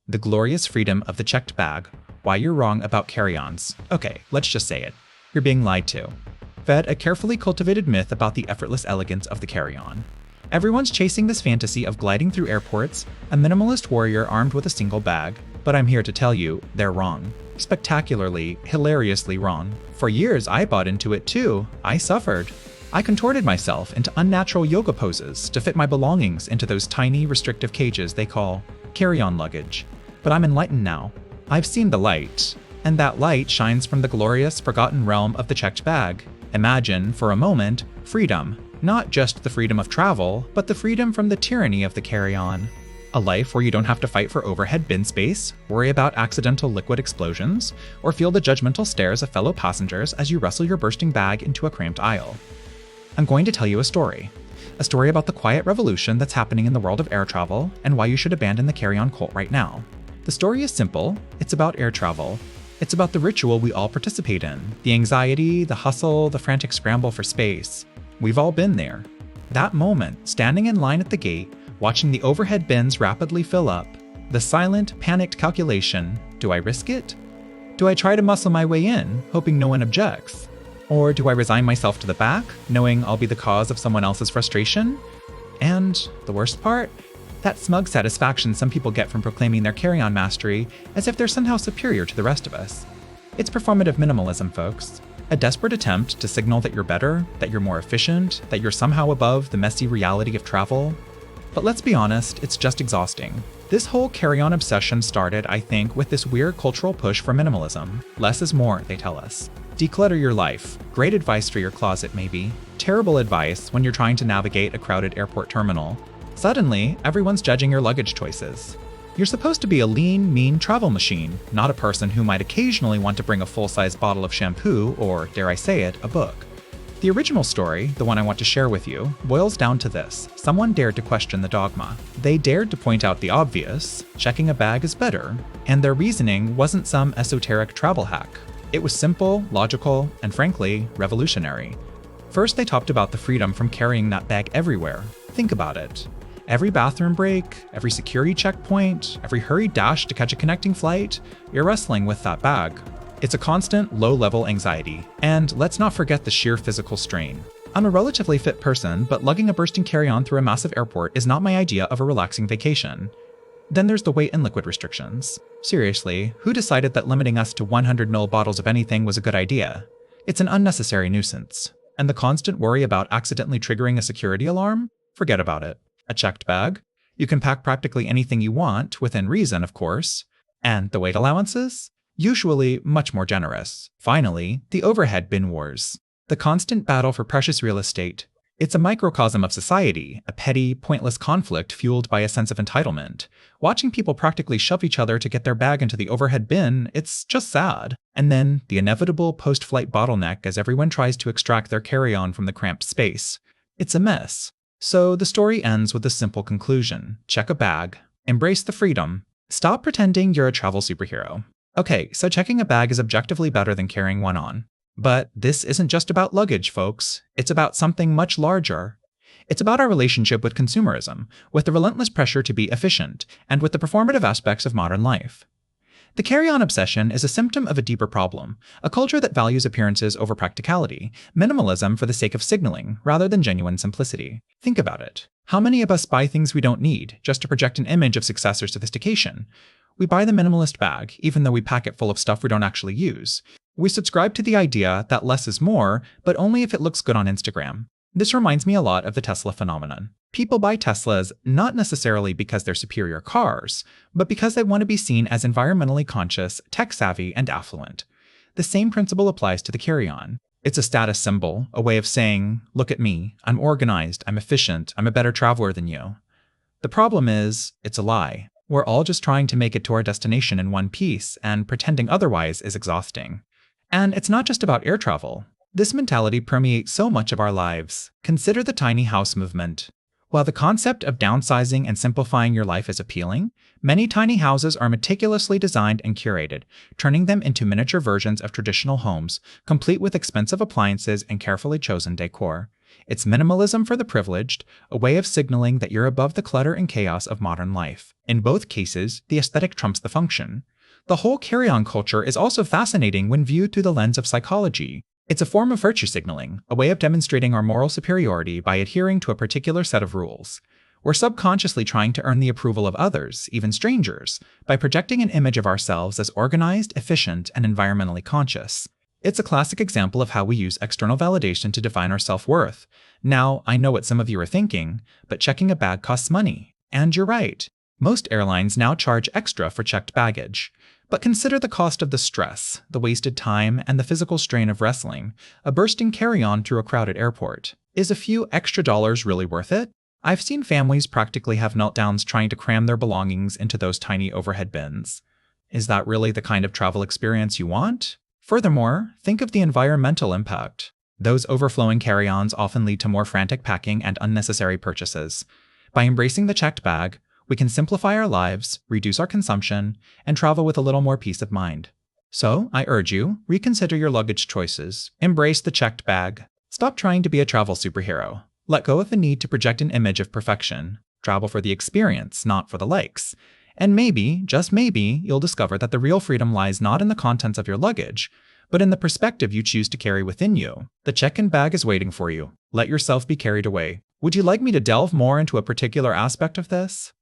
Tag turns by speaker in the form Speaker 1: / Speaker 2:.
Speaker 1: The glorious freedom of the checked bag. Why you're wrong about carry-ons. Okay, let's just say it. You're being lied to. Fed a carefully cultivated myth about the effortless elegance of the carry-on. Everyone's chasing this fantasy of gliding through airports, a minimalist warrior armed with a single bag. But I'm here to tell you, they're wrong. Spectacularly, hilariously wrong. For years, I bought into it too. I suffered. I contorted myself into unnatural yoga poses to fit my belongings into those tiny, restrictive cages they call carry-on luggage. But I'm enlightened now. I've seen the light, and that light shines from the glorious, forgotten realm of the checked bag. Imagine, for a moment, freedom. Not just the freedom of travel, but the freedom from the tyranny of the carry-on. A life where you don't have to fight for overhead bin space, worry about accidental liquid explosions, or feel the judgmental stares of fellow passengers as you wrestle your bursting bag into a cramped aisle. I'm going to tell you a story about the quiet revolution that's happening in the world of air travel and why you should abandon the carry-on cult right now. The story is simple. It's about air travel. It's about the ritual we all participate in, the anxiety, the hustle, the frantic scramble for space. We've all been there. That moment, standing in line at the gate, watching the overhead bins rapidly fill up, the silent, panicked calculation, do I risk it? Do I try to muscle my way in, hoping no one objects? Or do I resign myself to the back, knowing I'll be the cause of someone else's frustration? And the worst part? That smug satisfaction some people get from proclaiming their carry-on mastery as if they're somehow superior to the rest of us. It's performative minimalism, folks. A desperate attempt to signal that you're better, that you're more efficient, that you're somehow above the messy reality of travel. But let's be honest, it's just exhausting. This whole carry-on obsession started, I think, with this weird cultural push for minimalism. Less is more, they tell us. Declutter your life. Great advice for your closet, maybe. Terrible advice when you're trying to navigate a crowded airport terminal. Suddenly, everyone's judging your luggage choices. You're supposed to be a lean, mean travel machine, not a person who might occasionally want to bring a full-size bottle of shampoo or, dare I say it, a book. The original story, the one I want to share with you, boils down to this. Someone dared to question the dogma. They dared to point out the obvious, checking a bag is better, and their reasoning wasn't some esoteric travel hack. It was simple, logical, and frankly, revolutionary. First, they talked about the freedom from carrying that bag everywhere. Think about it. Every bathroom break, every security checkpoint, every hurried dash to catch a connecting flight, you're wrestling with that bag. It's a constant, low-level anxiety. And let's not forget the sheer physical strain. I'm a relatively fit person, but lugging a bursting carry-on through a massive airport is not my idea of a relaxing vacation. Then there's the weight and liquid restrictions. Seriously, who decided that limiting us to 100 ml bottles of anything was a good idea? It's an unnecessary nuisance. And the constant worry about accidentally triggering a security alarm? Forget about it. A checked bag? You can pack practically anything you want, within reason, of course. And the weight allowances? Usually much more generous. Finally, the overhead bin wars. The constant battle for precious real estate. It's a microcosm of society, a petty, pointless conflict fueled by a sense of entitlement. Watching people practically shove each other to get their bag into the overhead bin, it's just sad. And then, the inevitable post-flight bottleneck as everyone tries to extract their carry-on from the cramped space. It's a mess. So the story ends with a simple conclusion. Check a bag. Embrace the freedom. Stop pretending you're a travel superhero. Okay, so checking a bag is objectively better than carrying one on. But this isn't just about luggage, folks. It's about something much larger. It's about our relationship with consumerism, with the relentless pressure to be efficient, and with the performative aspects of modern life. The carry-on obsession is a symptom of a deeper problem, a culture that values appearances over practicality, minimalism for the sake of signaling, rather than genuine simplicity. Think about it. How many of us buy things we don't need, just to project an image of success or sophistication? We buy the minimalist bag, even though we pack it full of stuff we don't actually use. We subscribe to the idea that less is more, but only if it looks good on Instagram. This reminds me a lot of the Tesla phenomenon. People buy Teslas not necessarily because they're superior cars, but because they want to be seen as environmentally conscious, tech-savvy, and affluent. The same principle applies to the carry-on. It's a status symbol, a way of saying, look at me, I'm organized, I'm efficient, I'm a better traveler than you. The problem is, it's a lie. We're all just trying to make it to our destination in one piece, and pretending otherwise is exhausting. And it's not just about air travel. This mentality permeates so much of our lives. Consider the tiny house movement. While the concept of downsizing and simplifying your life is appealing, many tiny houses are meticulously designed and curated, turning them into miniature versions of traditional homes, complete with expensive appliances and carefully chosen decor. It's minimalism for the privileged, a way of signaling that you're above the clutter and chaos of modern life. In both cases, the aesthetic trumps the function. The whole carry-on culture is also fascinating when viewed through the lens of psychology. It's a form of virtue signaling, a way of demonstrating our moral superiority by adhering to a particular set of rules. We're subconsciously trying to earn the approval of others, even strangers, by projecting an image of ourselves as organized, efficient, and environmentally conscious. It's a classic example of how we use external validation to define our self-worth. Now, I know what some of you are thinking, but checking a bag costs money. And you're right. Most airlines now charge extra for checked baggage. But consider the cost of the stress, the wasted time, and the physical strain of wrestling, a bursting carry-on through a crowded airport. Is a few extra dollars really worth it? I've seen families practically have meltdowns trying to cram their belongings into those tiny overhead bins. Is that really the kind of travel experience you want? Furthermore, think of the environmental impact. Those overflowing carry-ons often lead to more frantic packing and unnecessary purchases. By embracing the checked bag, we can simplify our lives, reduce our consumption, and travel with a little more peace of mind. So, I urge you, reconsider your luggage choices, embrace the checked bag, stop trying to be a travel superhero, let go of the need to project an image of perfection, travel for the experience, not for the likes. And maybe, just maybe, you'll discover that the real freedom lies not in the contents of your luggage, but in the perspective you choose to carry within you. The check-in bag is waiting for you. Let yourself be carried away. Would you like me to delve more into a particular aspect of this?